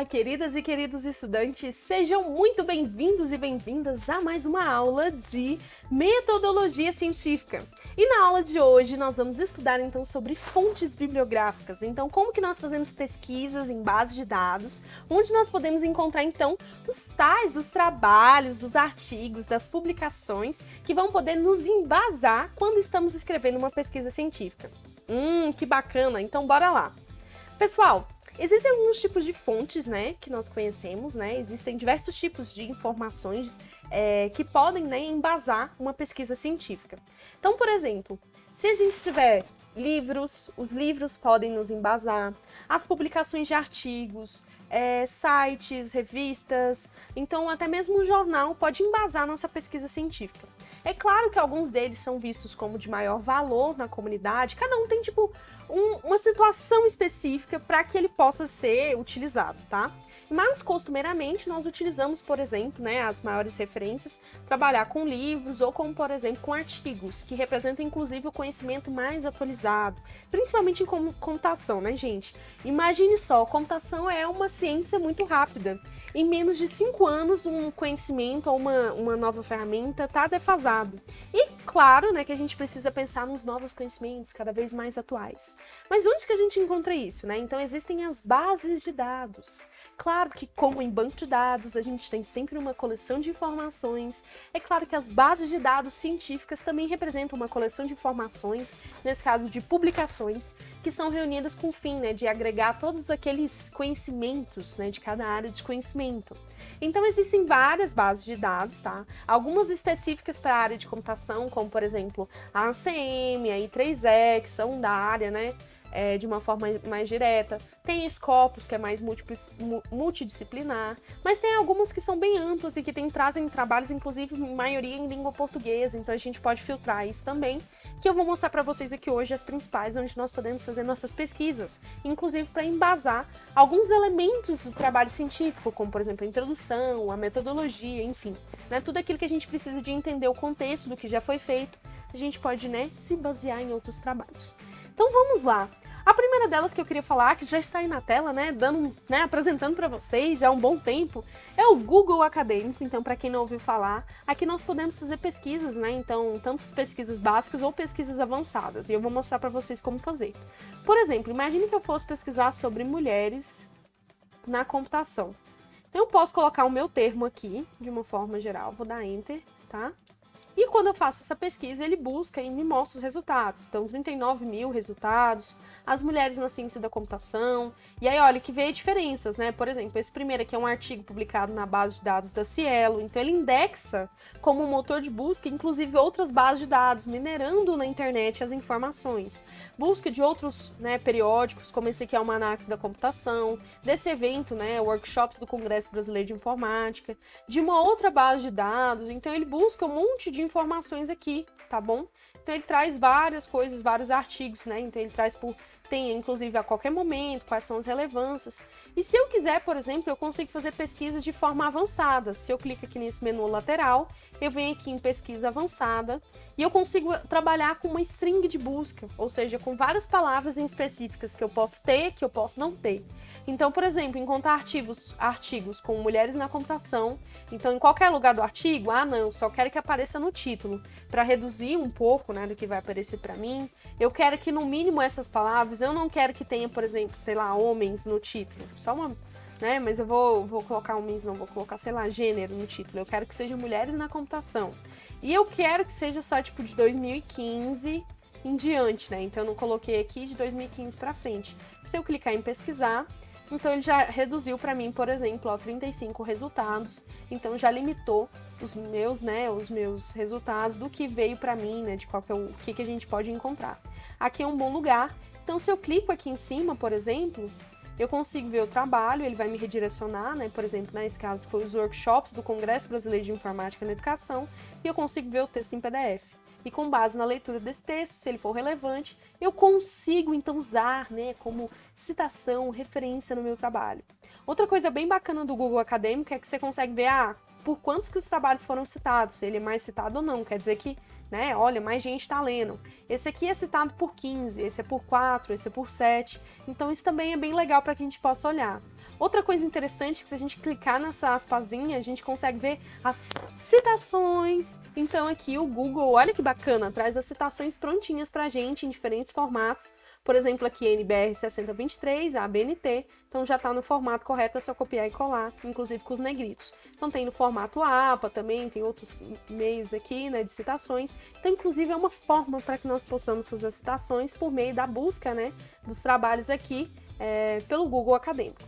queridas e queridos estudantes, sejam muito bem-vindos e bem-vindas a mais uma aula de metodologia científica. E na aula de hoje nós vamos estudar então sobre fontes bibliográficas. Então, como que nós fazemos pesquisas em bases de dados, onde nós podemos encontrar então os tais dos trabalhos, dos artigos, das publicações que vão poder nos embasar quando estamos escrevendo uma pesquisa científica. Que bacana! Então, bora lá. Pessoal, existem alguns tipos de fontes, que nós conhecemos, Existem diversos tipos de informações que podem, embasar uma pesquisa científica. Então, por exemplo, se a gente tiver livros, os livros podem nos embasar, as publicações de artigos, sites, revistas, então até mesmo um jornal pode embasar a nossa pesquisa científica. É claro que alguns deles são vistos como de maior valor na comunidade, cada um tem uma situação específica para que ele possa ser utilizado, tá? Mas, costumeiramente, nós utilizamos, por exemplo, as maiores referências, trabalhar com livros ou, como, por exemplo, com artigos, que representam, inclusive, o conhecimento mais atualizado, principalmente em computação, gente? Imagine só, computação é uma ciência muito rápida. Em menos de 5 anos, um conhecimento ou uma nova ferramenta está defasado. E, claro, que a gente precisa pensar nos novos conhecimentos, cada vez mais atuais. Mas onde que a gente encontra isso, Então, existem as bases de dados. Claro que, como em banco de dados, a gente tem sempre uma coleção de informações. É claro que as bases de dados científicas também representam uma coleção de informações, nesse caso de publicações, que são reunidas com o fim, de agregar todos aqueles conhecimentos, de cada área de conhecimento. Então, existem várias bases de dados, tá? Algumas específicas para a área de computação, como, por exemplo, a ACM, a I3E, que são da área, de uma forma mais direta. Tem a Scopus, que é mais multidisciplinar, mas tem algumas que são bem amplas e que trazem trabalhos, inclusive, maioria em língua portuguesa, então a gente pode filtrar isso também, que eu vou mostrar para vocês aqui hoje as principais, onde nós podemos fazer nossas pesquisas, inclusive para embasar alguns elementos do trabalho científico, como, por exemplo, a introdução, a metodologia, enfim, tudo aquilo que a gente precisa de entender o contexto do que já foi feito, a gente pode, se basear em outros trabalhos. Então vamos lá. A primeira delas que eu queria falar, que já está aí na tela, apresentando para vocês já há um bom tempo, é o Google Acadêmico. Então, para quem não ouviu falar, aqui nós podemos fazer pesquisas, Então, tanto pesquisas básicas ou pesquisas avançadas. E eu vou mostrar para vocês como fazer. Por exemplo, imagine que eu fosse pesquisar sobre mulheres na computação. Então, eu posso colocar o meu termo aqui, de uma forma geral. Vou dar Enter, tá? E quando eu faço essa pesquisa, ele busca e me mostra os resultados. Então, 39 mil resultados, as mulheres na ciência da computação. E aí, olha, que vê diferenças, Por exemplo, esse primeiro aqui é um artigo publicado na base de dados da Cielo. Então, ele indexa como um motor de busca, inclusive outras bases de dados, minerando na internet as informações. Busca de outros periódicos, como esse aqui é o Almanacs da Computação, desse evento, Workshops do Congresso Brasileiro de Informática, de uma outra base de dados. Então, ele busca um monte de informações aqui, tá bom? Então ele traz várias coisas, vários artigos, Então ele traz tem inclusive a qualquer momento, quais são as relevâncias. E se eu quiser, por exemplo, eu consigo fazer pesquisas de forma avançada. Se eu clico aqui nesse menu lateral, eu venho aqui em pesquisa avançada e eu consigo trabalhar com uma string de busca, ou seja, com várias palavras em específicas que eu posso ter, que eu posso não ter. Então, por exemplo, encontrar artigos com mulheres na computação. Então, em qualquer lugar do artigo, não, só quero que apareça no título, para reduzir um pouco, do que vai aparecer para mim. Eu quero que, no mínimo, essas palavras, eu não quero que tenha, por exemplo, sei lá, homens no título, só uma, mas eu vou colocar homens, não, vou colocar, sei lá, gênero no título. Eu quero que seja mulheres na computação. E eu quero que seja só, de 2015 em diante, Então, eu não coloquei aqui de 2015 para frente. Se eu clicar em pesquisar, então ele já reduziu para mim, por exemplo, 35 resultados. Então já limitou os meus resultados do que veio para mim, de o que a gente pode encontrar. Aqui é um bom lugar. Então se eu clico aqui em cima, por exemplo, eu consigo ver o trabalho, ele vai me redirecionar, por exemplo, nesse caso foi os workshops do Congresso Brasileiro de Informática na Educação, e eu consigo ver o texto em PDF. E com base na leitura desse texto, se ele for relevante, eu consigo então usar como citação, referência no meu trabalho. Outra coisa bem bacana do Google Acadêmico é que você consegue ver por quantos que os trabalhos foram citados, se ele é mais citado ou não, quer dizer que, olha, mais gente está lendo. Esse aqui é citado por 15, esse é por 4, esse é por 7, então isso também é bem legal para que a gente possa olhar. Outra coisa interessante é que se a gente clicar nessa aspazinha, a gente consegue ver as citações. Então aqui o Google, olha que bacana, traz as citações prontinhas pra gente em diferentes formatos. Por exemplo, aqui NBR 6023, a ABNT, então já está no formato correto, é só copiar e colar, inclusive com os negritos. Então tem no formato APA também, tem outros meios aqui, né, de citações. Então, inclusive, é uma forma para que nós possamos fazer citações por meio da busca, né, dos trabalhos aqui pelo Google Acadêmico.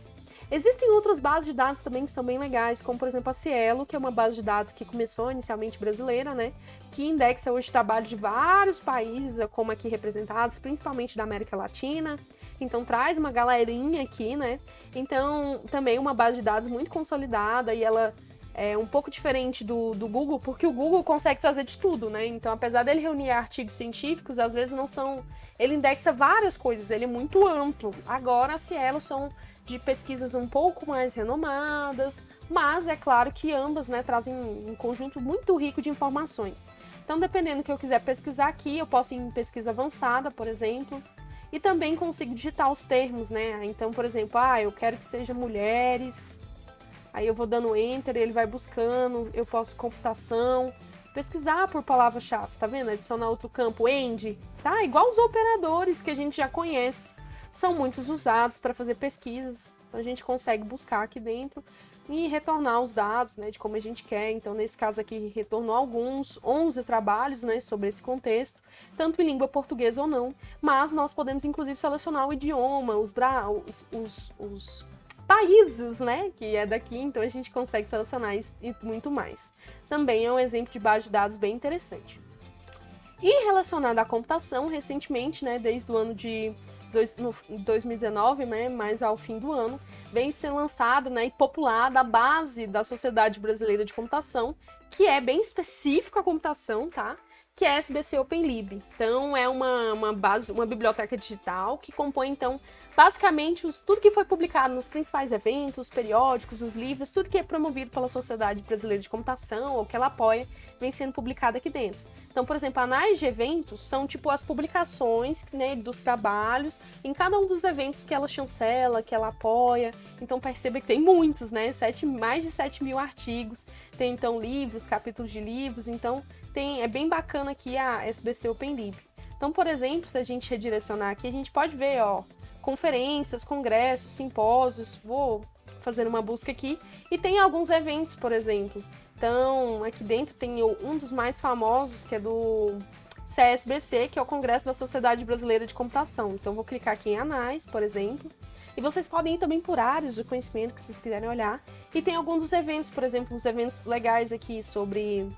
Existem outras bases de dados também que são bem legais, como por exemplo a Cielo, que é uma base de dados que começou inicialmente brasileira, né? Que indexa hoje trabalhos de vários países, como aqui representados, principalmente da América Latina. Então traz uma galerinha aqui, né? Então também uma base de dados muito consolidada e ela é um pouco diferente do Google, porque o Google consegue trazer de tudo, né? Então apesar dele reunir artigos científicos, às vezes não são... Ele indexa várias coisas, ele é muito amplo. Agora a Cielo são de pesquisas um pouco mais renomadas, mas é claro que ambas, né, trazem um conjunto muito rico de informações. Então, dependendo do que eu quiser pesquisar aqui, eu posso ir em pesquisa avançada, por exemplo, e também consigo digitar os termos, né? Então, por exemplo, eu quero que seja mulheres, aí eu vou dando enter, ele vai buscando, eu posso computação, pesquisar por palavras-chave, tá vendo? Adicionar outro campo, end, tá? Igual os operadores que a gente já conhece. São muitos usados para fazer pesquisas, a gente consegue buscar aqui dentro e retornar os dados, né, de como a gente quer. Então, nesse caso aqui, retornou alguns 11 trabalhos, né, sobre esse contexto, tanto em língua portuguesa ou não, mas nós podemos, inclusive, selecionar o idioma, os países, né, que é daqui, então a gente consegue selecionar isso e muito mais. Também é um exemplo de base de dados bem interessante. E relacionado à computação, recentemente, né, desde o ano de 2019, né, mais ao fim do ano, vem sendo lançada, né, e populada a base da Sociedade Brasileira de Computação, que é bem específica a computação, tá? Que é a SBC OpenLib. Então, é uma base, uma biblioteca digital que compõe, então, basicamente tudo que foi publicado nos principais eventos, periódicos, os livros, tudo que é promovido pela Sociedade Brasileira de Computação ou que ela apoia, vem sendo publicado aqui dentro. Então, por exemplo, anais de eventos são tipo as publicações, né, dos trabalhos em cada um dos eventos que ela chancela, que ela apoia. Então, perceba que tem muitos, né? Mais de 7 mil artigos. Tem, então, livros, capítulos de livros. Então, é bem bacana aqui a SBC OpenLib. Então, por exemplo, se a gente redirecionar aqui, a gente pode ver, conferências, congressos, simpósios. Vou fazer uma busca aqui. E tem alguns eventos, por exemplo. Então, aqui dentro tem um dos mais famosos, que é do CSBC, que é o Congresso da Sociedade Brasileira de Computação. Então, vou clicar aqui em Anais, por exemplo. E vocês podem ir também por áreas de conhecimento que vocês quiserem olhar. E tem alguns dos eventos, por exemplo, os eventos legais aqui sobre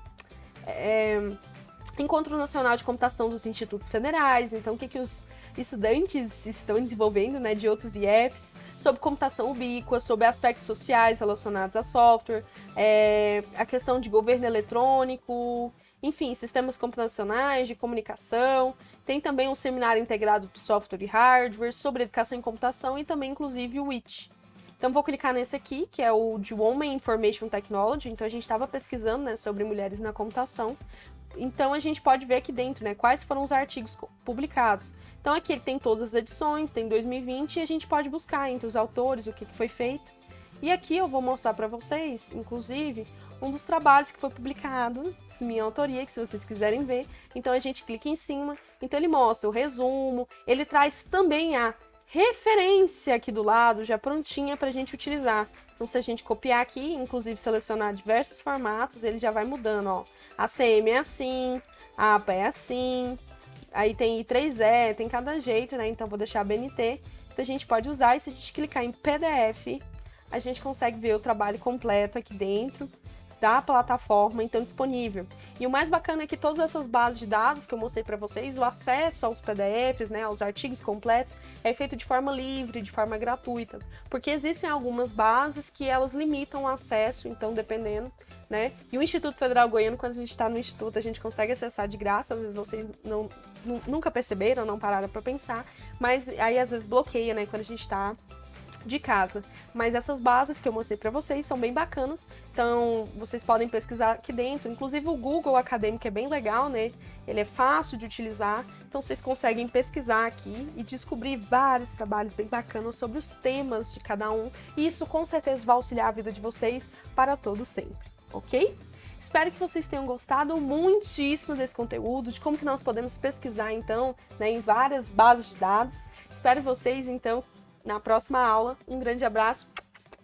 Encontro Nacional de Computação dos Institutos Federais. Então, o que os estudantes estão desenvolvendo, né, de outros IFs, sobre computação ubíqua, sobre aspectos sociais relacionados a software, a questão de governo eletrônico, enfim, sistemas computacionais, de comunicação. Tem também um seminário integrado de software e hardware, sobre educação em computação e também, inclusive, o WIT. Então, vou clicar nesse aqui, que é o de Women Information Technology. Então, a gente estava pesquisando, né, sobre mulheres na computação. Então, a gente pode ver aqui dentro, né, quais foram os artigos publicados. Então, aqui ele tem todas as edições, tem 2020, e a gente pode buscar entre os autores o que foi feito. E aqui eu vou mostrar para vocês, inclusive, um dos trabalhos que foi publicado, minha autoria, que se vocês quiserem ver. Então, a gente clica em cima, então ele mostra o resumo, ele traz também a referência aqui do lado, já prontinha para a gente utilizar. Então, se a gente copiar aqui, inclusive selecionar diversos formatos, ele já vai mudando, A CM é assim, a APA é assim, aí tem I3E, tem cada jeito, né? Então, vou deixar a BNT. Então, a gente pode usar, e se a gente clicar em PDF, a gente consegue ver o trabalho completo aqui dentro da plataforma, então, disponível. E o mais bacana é que todas essas bases de dados que eu mostrei para vocês, o acesso aos PDFs, né, aos artigos completos, é feito de forma livre, de forma gratuita. Porque existem algumas bases que elas limitam o acesso, então, dependendo, né? E o Instituto Federal Goiano, quando a gente está no Instituto, a gente consegue acessar de graça, às vezes vocês nunca perceberam, não pararam para pensar, mas aí às vezes bloqueia, né, quando a gente está de casa. Mas essas bases que eu mostrei para vocês são bem bacanas, então vocês podem pesquisar aqui dentro. Inclusive o Google Acadêmico é bem legal, né? Ele é fácil de utilizar, então vocês conseguem pesquisar aqui e descobrir vários trabalhos bem bacanas sobre os temas de cada um, e isso com certeza vai auxiliar a vida de vocês para todo sempre, ok? Espero que vocês tenham gostado muitíssimo desse conteúdo, de como que nós podemos pesquisar, então, né, em várias bases de dados. Espero vocês, então, na próxima aula. Um grande abraço,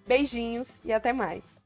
beijinhos e até mais!